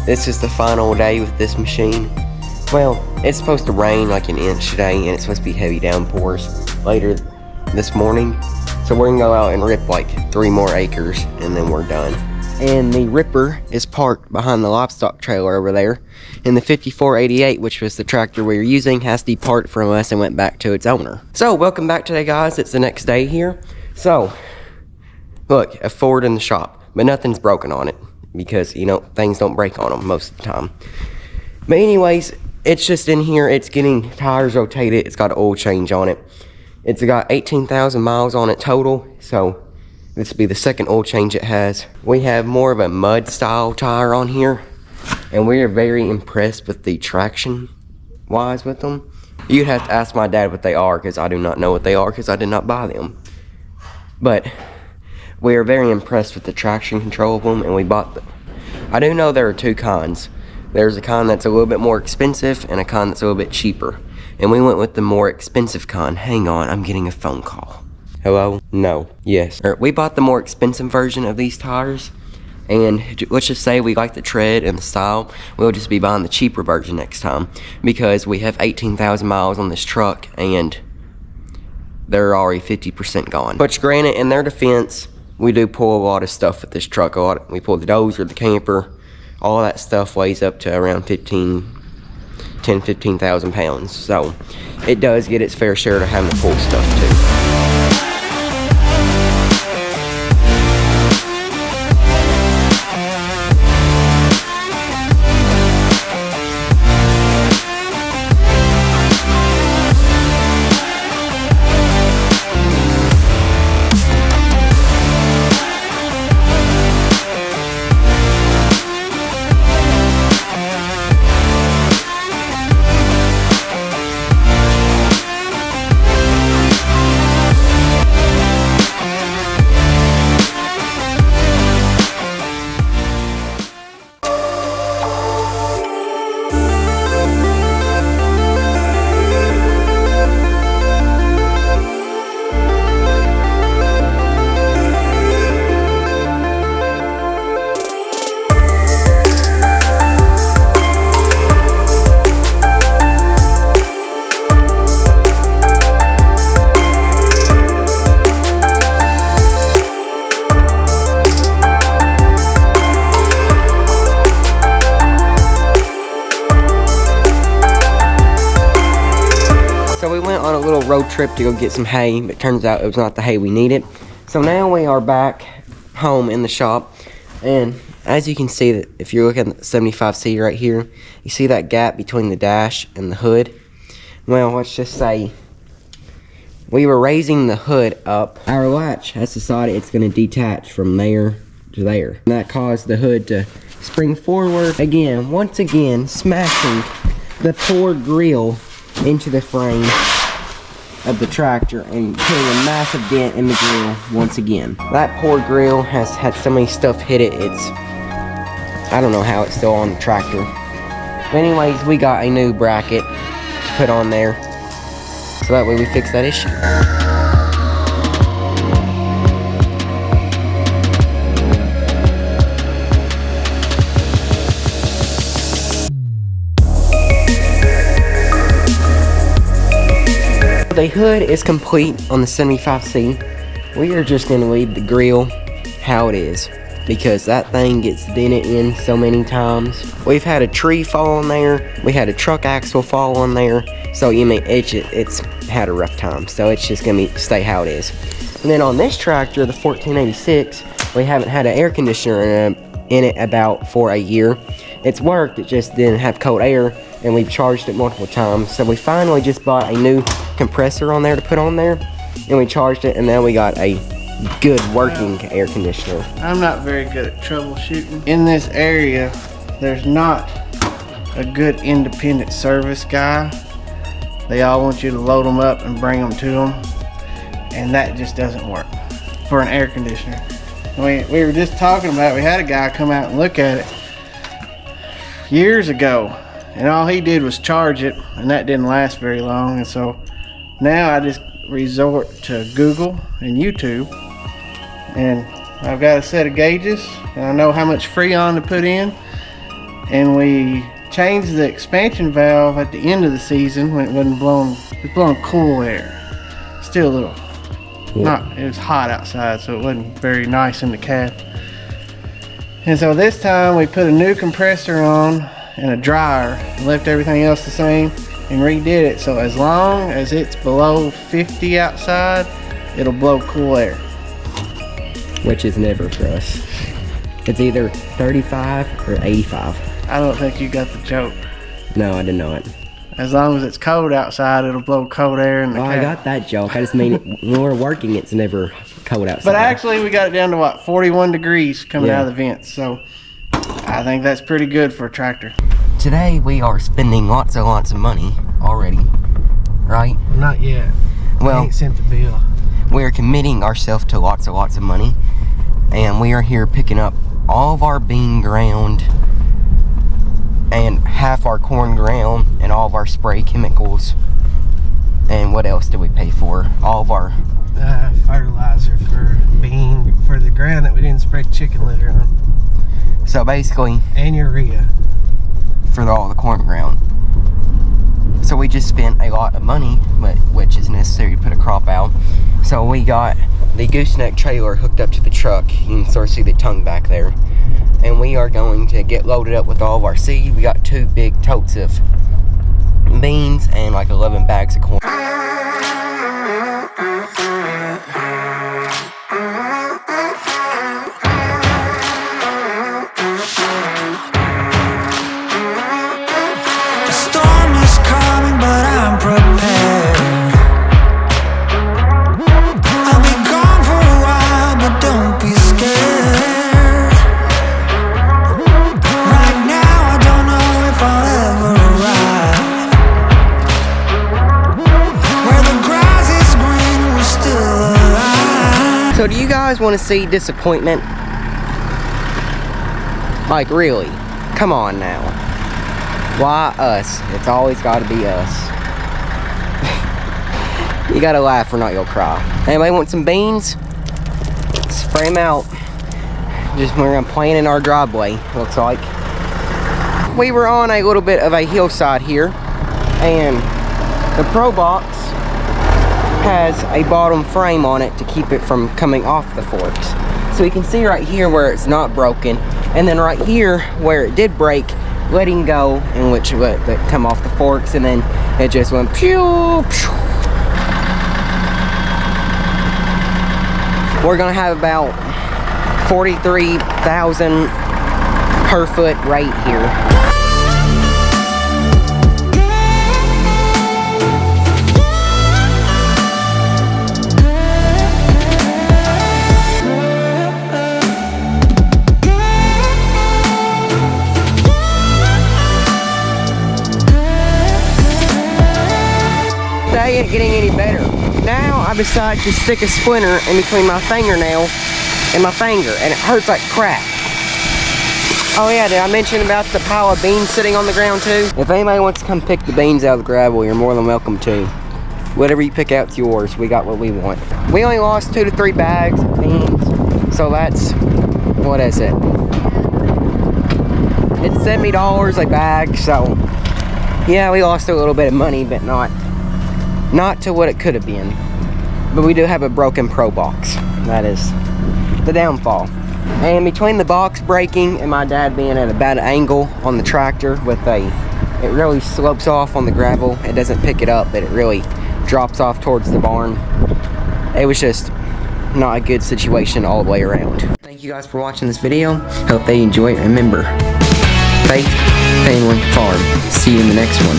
This is the final day with this machine. Well, it's supposed to rain like an inch today, and it's supposed to be heavy downpours later this morning. So we're gonna go out and rip like 3 more acres, and then we're done. And the ripper is parked behind the livestock trailer over there. And the 5488, which was the tractor we were using, has departed from us and went back to its owner. So welcome back today, guys. It's the next day here. So look, a Ford in the shop, but nothing's broken on it because, you know, things don't break on them most of the time. But anyways, it's just in here. It's getting tires rotated. It's got an oil change on it. It's got 18,000 miles on it total. So this will be the second oil change it has. We have more of a mud style tire on here, and we are very impressed with the traction wise with them. You'd have to ask my dad what they are, because I do not know what they are, because I did not buy them. But we are very impressed with the traction control of them, and we bought them. I do know there are 2 kinds. There's a kind that's a little bit more expensive and a kind that's a little bit cheaper. And we went with the more expensive kind. Hang on, I'm getting a phone call. Hello? No. Yes. We bought the more expensive version of these tires. And let's just say we like the tread and the style. We'll just be buying the cheaper version next time. Because we have 18,000 miles on this truck and they're already 50% gone. But granted, in their defense, we do pull a lot of stuff with this truck. We pull the dozer, the camper. All that stuff weighs up to around 15,000 pounds. So it does get its fair share to having to pull stuff too. On a little road trip to go get some hay, but it turns out it was not the hay we needed. So now we are back home in the shop, and as you can see, that if you're looking at the 75C right here, you see that gap between the dash and the hood. Well, let's just say we were raising the hood up. Our latch has decided it's going to detach from there to there, and that caused the hood to spring forward again, once again smashing the poor grill into the frame of the tractor and putting a massive dent in the grill once again. That poor grill has had so many stuff hit it, I don't know how it's still on the tractor. But anyways, we got a new bracket to put on there, so that way we fix that issue. The hood is complete on the 75C. We are just going to leave the grill how it is, because that thing gets dented in so many times. We've had a tree fall on there. We had a truck axle fall on there. So you mean it's had a rough time. So it's just going to stay how it is. And then on this tractor, the 1486, we haven't had an air conditioner in it about for a year. It's worked, it just didn't have cold air, and we've charged it multiple times. So we finally just bought a new compressor on there to put on there, and we charged it, and now we got a good working air conditioner. I'm not very good at troubleshooting. In this area, there's not a good independent service guy. They all want you to load them up and bring them to them, and that just doesn't work for an air conditioner. We were just talking about, we had a guy come out and look at it years ago, and all he did was charge it, and that didn't last very long. And so now I just resort to Google and YouTube, and I've got a set of gauges, and I know how much Freon to put in, and we changed the expansion valve at the end of the season when it wasn't blowing. It was blowing cool air. Still a little, it was hot outside, so it wasn't very nice in the cab. And so this time we put a new compressor on and a dryer, left everything else the same, and redid it. So as long as it's below 50 outside, it'll blow cool air. Which is never for us. It's either 35 or 85. I don't think you got the joke. No, I did not. As long as it's cold outside, it'll blow cold air in the cab. I got that joke. I just mean when we're working, it's never cold outside. But actually, we got it down to what, 41 degrees coming out of the vents. So I think that's pretty good for a tractor. Today we are spending lots of money already, right? Not yet. Well, I ain't sent the bill. We are committing ourselves to lots of money, and we are here picking up all of our bean ground and half our corn ground and all of our spray chemicals. And what else do we pay for? All of our fertilizer for bean, for the ground that we didn't spray chicken litter on. So basically, and urea for all the corn ground. So we just spent a lot of money, but which is necessary to put a crop out. So we got the gooseneck trailer hooked up to the truck. You can sort of see the tongue back there. And we are going to get loaded up with all of our seed. We got 2 big totes of beans and like 11 bags of corn. So do you guys want to see disappointment? Like really? Come on now. Why us? It's always got to be us. You gotta laugh or not you'll cry. Anybody want some beans? Spray them out. Just we're gonna plant in our driveway, looks like. We were on a little bit of a hillside here, and the Pro Box has a bottom frame on it to keep it from coming off the forks. So you can see right here where it's not broken, and then right here where it did break, letting go, in which let it come off the forks, and then it just went pew, pew. We're gonna have about 43,000 per foot right here. That ain't getting any better. Now I decide to stick a splinter in between my fingernail and my finger, and it hurts like crap. Oh yeah, did I mention about the pile of beans sitting on the ground too? If anybody wants to come pick the beans out of the gravel, you're more than welcome to. Whatever you pick out's yours. We got what we want. We only lost 2 to 3 bags of beans, so that's, what is it? It's $70 a bag, so yeah, we lost a little bit of money, but not to what it could have been. But we do have a broken Pro Box. That is the downfall. And between the box breaking and my dad being at a bad angle on the tractor it really slopes off on the gravel. It doesn't pick it up, but it really drops off towards the barn. It was just not a good situation all the way around. Thank you guys for watching this video. Hope they enjoy it. Remember, faith, family, farm. See you in the next one.